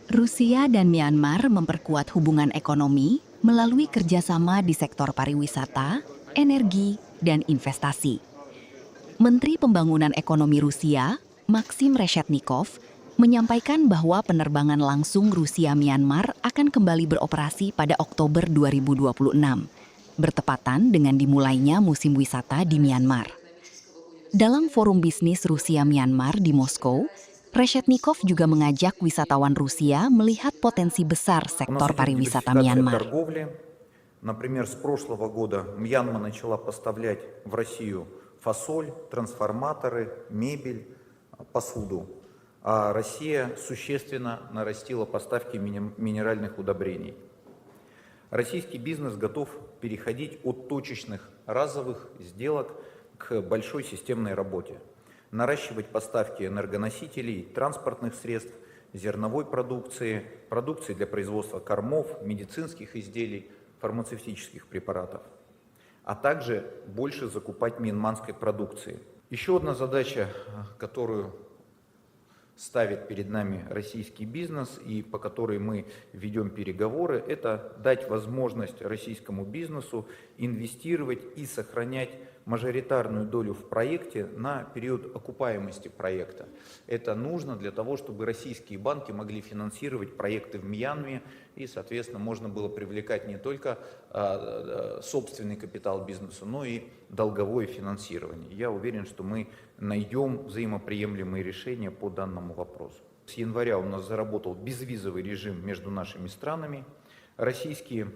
Rusia dan Myanmar memperkuat hubungan ekonomi melalui kerjasama di sektor pariwisata, energi, dan investasi. Menteri Pembangunan Ekonomi Rusia, Maxim Reshetnikov, menyampaikan bahwa penerbangan langsung Rusia-Myanmar akan kembali beroperasi pada Oktober 2026, bertepatan dengan dimulainya musim wisata di Myanmar. Dalam forum bisnis Rusia-Myanmar di Moskow, Reshetnikov juga mengajak wisatawan Rusia melihat potensi besar sektor pariwisata Myanmar. Например, с прошлого года Мьянма начала поставлять в Россию фасоль, трансформаторы, мебель, посуду. А Россия существенно нарастила поставки минеральных удобрений. Российский бизнес готов переходить от точечных разовых сделок к большой системной работе. Наращивать поставки энергоносителей, транспортных средств, зерновой продукции, продукции для производства кормов, медицинских изделий, фармацевтических препаратов, а также больше закупать мьянманской продукции. Еще одна задача, которую ставит перед нами российский бизнес и по которой мы ведем переговоры, это дать возможность российскому бизнесу инвестировать и сохранять мажоритарную долю в проекте на период окупаемости проекта. Это нужно для того, чтобы российские банки могли финансировать проекты в Мьянме и, соответственно, можно было привлекать не только собственный капитал бизнеса, но и долговое финансирование. Я уверен, что мы найдем взаимоприемлемые решения по данному вопросу. С января у нас заработал безвизовый режим между нашими странами. Российские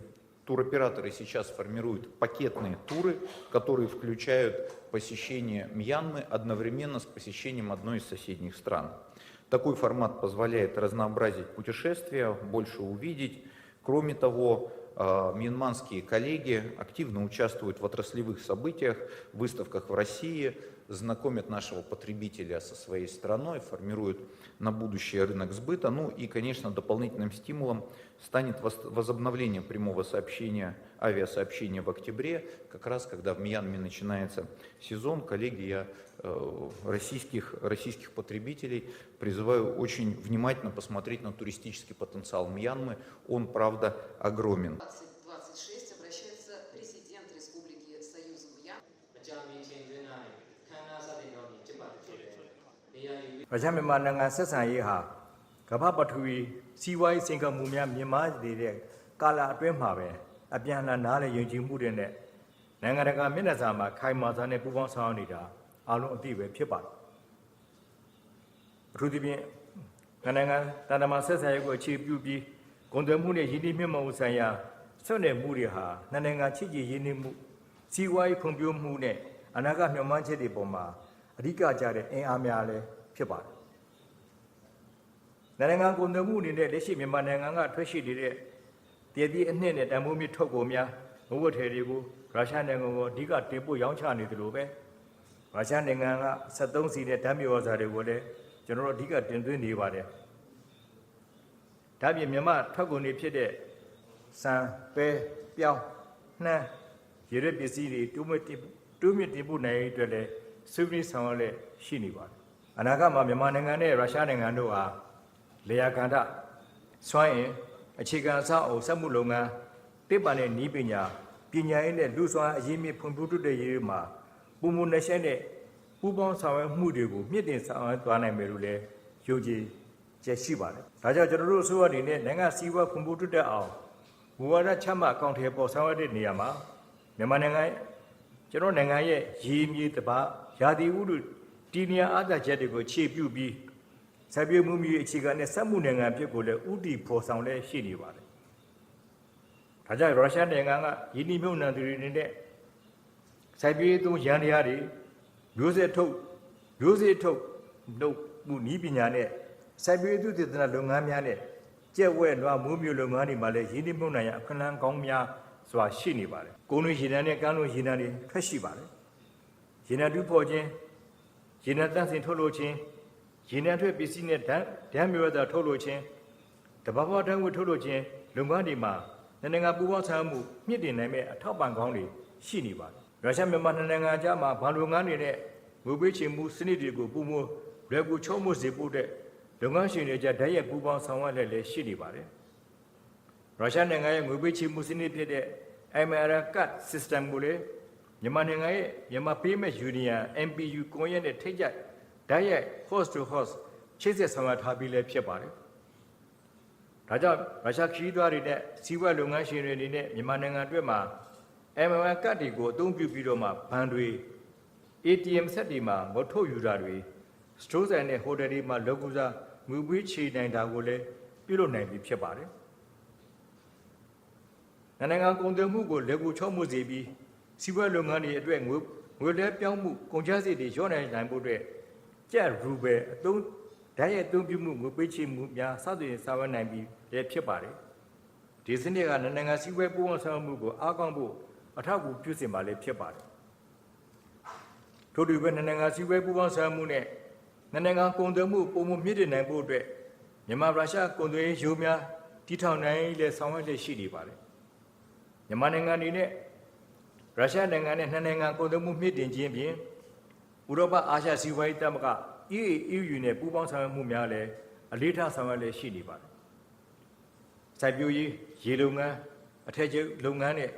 туроператоры сейчас формируют пакетные туры, которые включают посещение Мьянмы одновременно с посещением одной из соседних стран. Такой формат позволяет разнообразить путешествия, больше увидеть. Кроме того, мьянманские коллеги активно участвуют в отраслевых событиях, выставках в России, знакомят нашего потребителя со своей страной, формируют на будущее рынок сбыта. Ну и, конечно, дополнительным стимулом станет возобновление прямого сообщения, авиасообщения в октябре, как раз когда в Мьянме начинается сезон. Коллеги, я российских потребителей призываю очень внимательно посмотреть на туристический потенциал Мьянмы. Он, правда, огромен. 2026 обращается президент Республики Союз Мьянма. ရုရှားမြန်မာနိုင်ငံဆက်ဆံရေးဟာကမ္ဘာပထဝီစီးပွားရေးစင်ကမှုများမြင့်မားနေတဲ့ကာလအတွင်းမှာပဲအပြန်အလှန်နားလည်ယုံကြည်မှုတွေနဲ့နိုင်ငံတကာမျက်နှာစာမှာခိုင်မာစွာနဲ့ပူးပေါင်းဆောင်ရွက်နေတာအားလုံးအသိပဲဖြစ်ပါတယ်အထူးသဖြင့်နိုင်ငံတာတမန်ဆက်ဆံရေးကိုအခြေပြုပြီးကုန်သွယ်မှုနဲ့ယင်းနှိမ့်မှုဆိုင်ရာဆွနယ်မှုတွေဟာနိုင်ငံချစ်ကြည်ရင်းနှီးမှုစီးပွားရေးဖွံ့ဖြိုးမှုနဲ့အနာဂတ်မျှော်မှန်းချက်တွေပေါ်မှာအဓိကကျတဲ့အင်အားများလည်းဖြစ်ပါတယ်နိုင်ငံကုန်သွယ်မှုအနေနဲ့လက်ရှိမြန်မာနိုင်ငံကထွက်ရှိနေတဲ့တည်တည်အနှစ်နဲ့တန်ဖိုးမြင့်ထုတ်ကုန်များငွေဝတ်ထည်တွေကိုရုရှားနိုင်ငံကိုအဓိကတင်ပို့ရောင်းချနေတယ်လို့ပဲရုရှားနိုင်ငံက73စီနဲ့ဓာတ်မြေဩဇာတွေကိုလည်းကျွန်တော်တို့အဓိကတင်သွင်းနေပါတယ်ဒါပြင်မြန်မာထွက်ကုန်တွေဖြစ်တဲ့ဆန်ပဲပြောင်းနှမ်းရေရွက်ပစ္စည်းတွေတိုးမြင့်တင်ပို့နိုင်တဲ့အတွက်လည်းဆွေးနွေးဆောင်ရွက်လက်ရှိနေပါတယ်အနာဂတ်မှာမြန်မာနိုင်ငံနဲ့ရုရှားနိုင်ငံတို့ဟာလေယာကန္တစွမ်းအင်အခြေခံအဆောက်အအုံစက်မှုလုပ်ငန်းတစ်ပံနဲ့နီးပညာရေးနဲ့လူစွမ်းအရင်းမြစ်ဖွံ့ဖြိုးတိုးတက်ရေးမှာပုံမှန်နဲ့ရှင်းတဲ့ပူးပေါင်းဆောင်ရွက်မှုတွေကိုမြင့်တင်ဆောင်ရွက်သွားနိုင်မယ်လို့လည်းယုံကြည်ချက်ရှိပါတယ်။ဒါကြောင့်ကျွန်တော်တို့အစိုးရအနေနဲ့နိုင်ငံစည်းဝါးဖွံ့ဖြိုးတိုးတက်အောင်မူဝါဒချမှတ်အကောင့်ထဲပေါ်ဆောင်ရွက်တဲ့နေရာမှာမြန်မာနိုင်ငံကျွန်တော်နိုင်ငံရဲ့ရည်မြေတပါရာသီဥတုတည်နေအားသာချက်တွေကိုခြေပြုပြီးဆက်ပြမှုမျိုးအခြေခံနဲ့စက်မှုနိုင်ငံဖြစ်ကိုလည်းဥတီဖော်ဆောင်လဲရှိနေပါတယ်။ဒါကြောင့်ရုရှားနိုင်ငံကယင်းနှိမ့်မြုံနှံသူတွေနဲ့ဆက်ပြသုံးရန်တရားတွေမျိုးစေ့ထုတ်လုပ်မှုနည်းပညာနဲ့ဆက်ပြသူတည်တဲ့လုပ်ငန်းများနဲ့ကျက်ဝဲလွှာမိုးမျိုးလုပ်ငန်းတွေမှာလည်းယင်းနှိမ့်မြုံနှံရအခဏကောင်းများစွာရှိနေပါတယ်။ကုန်တွေရေနံနဲ့ကမ်းလွန်ရေနံတွေထွက်ရှိပါတယ်။ရေနံတူပေါ်ခြင်းရေနံတန့်စင်ထုတ်လုပ်ခြင်းရေနံထွက်ပစ္စည်းနဲ့ဓာတ်မြေဩဇာထုတ်လုပ်ခြင်းတဘာဝဓာတ်ငွေထုတ်လုပ်ခြင်းလုပ်ငန်းတွေမှာနိုင်ငံပူးပေါင်းဆောင်မှုမြင့်တင်နိုင်မဲ့အထောက်ပံ့ကောင်းတွေရှိနေပါတယ်။ရုရှားမြန်မာနိုင်ငံအကြားမှာဘာလုပ်ငန်းတွေနဲ့ငွေပေးချေမှုစနစ်တွေကိုပုံမလွယ်ကူချုံးမှုစေဖို့တဲ့ လုပ်ငန်းရှင်တွေကြတဲ့ရဲ့ပူပေါင်းဆောင်ရွက်လက်လည်းရှိနေပါတယ်ရုရှားနိုင်ငံရဲ့ငွေပေးချေမှုစနစ်ဖြစ်တဲ့ MRR card system ကိုလည်းမြန်မာနိုင်ငံရဲ့မြန်မာ Payment Union MPU ကွန်ရက်နဲ့ထိတ်ကြတဲ့ရဲ့ host to host ချိတ်ဆက်ဆောင်ရွက်ထားပြီးလည်းဖြစ်ပါတယ်ဒါကြောင့်ရုရှားခရီးသွားတွေနဲ့စီးပွားလုပ်ငန်းရှင်တွေအနေနဲ့မြန်မာနိုင်ငံအတွက်မှာ MRR card တွေကိုအသုံးပြုပြီးတော့မှဘဏ်တွေ ATM ဆက်တွေမှာငွေထုတ်ယူတာတွေစတိုးဆိုင်နဲ့ဟိုတယ်တွေမှာလောက်ကူစားငွေပေးချေနိုင်တာကိုလည်းပြုလုပ်နိုင်ပြီဖြစ်ပါတယ်နိုင်ငံကုန်သွယ်မှုကိုလက်ကူချုံမှုစေပြီးစီးပွားလုပ်ငန်းတွေအတွက်ငွေလဲပြောင်းမှုကုန်ကျစရိတ်တွေလျော့နိုင်ဖို့အတွက်ကျပ်ရူဘယ်အသုံးဓာတ်ရိုက်အသုံးပြုမှုငွေပေးချေမှုများစသဖြင့်ဆောင်ရွက်နိုင်ပြီးလည်းဖြစ်ပါတယ်ဒီစနစ်ကနိုင်ငံစီးပွားပူးပေါင်းဆောင်ရွက်မှုကိုအားကောင်းဖို့အထောက်အကူပြုစေမှာလည်းဖြစ်ပါတယ်ထို့တူပဲနိုင်ငံစီးပွားပူးပေါင်းဆောင်ရွက်မှုနဲ့နိုင်ငံကုန်သွယ်မှုပုံမှန်မြင့်တင်နိုင်ဖို့အတွက်မြန်မာရုရှားကုန်သွယ်ရေးရိုးများတည်ထောင်နိုင်လည်းဆောင်ရွက်လျက်ရှိနေပါတယ်မြန်မာနိုင်ငံအနေနဲ့ရုရှားနိုင်ငံနဲ့နှစ်နိုင်ငံကုန်သွယ်မှုမြင့်တင်ခြင်းဖြင့်ဥရောပအာရှစီးပွားရေးသမဂ္ဂ EU နဲ့ပူးပေါင်းဆောင်ရွက်မှုများလည်းအလေးထားဆောင်ရွက်လျက်ရှိနေပါတယ်စိုက်ပျိုးရေးရေလုပ်ငန်းအထည်ချုပ်လုပ်ငန်းနဲ့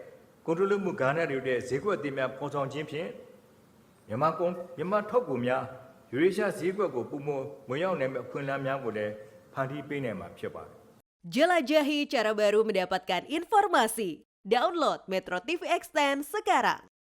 ကုန်ထုတ်လုပ်မှုကဏ္ဍတွေတဲ့ဈေးကွက်တင်များပေါ်ဆောင်ခြင်းဖြင့်မြန်မာထုတ်ကုန်များယူရေးရှားဈေးကွက်ကိုပုံမဝင်ရောက်နိုင်မဲ့အခွင့်အလမ်းများကိုလည်းဖန်တီးပေးနိုင်မှာဖြစ်ပါတယ် Jelajahi cara baru mendapatkan informasi. Download Metro TV Extend sekarang.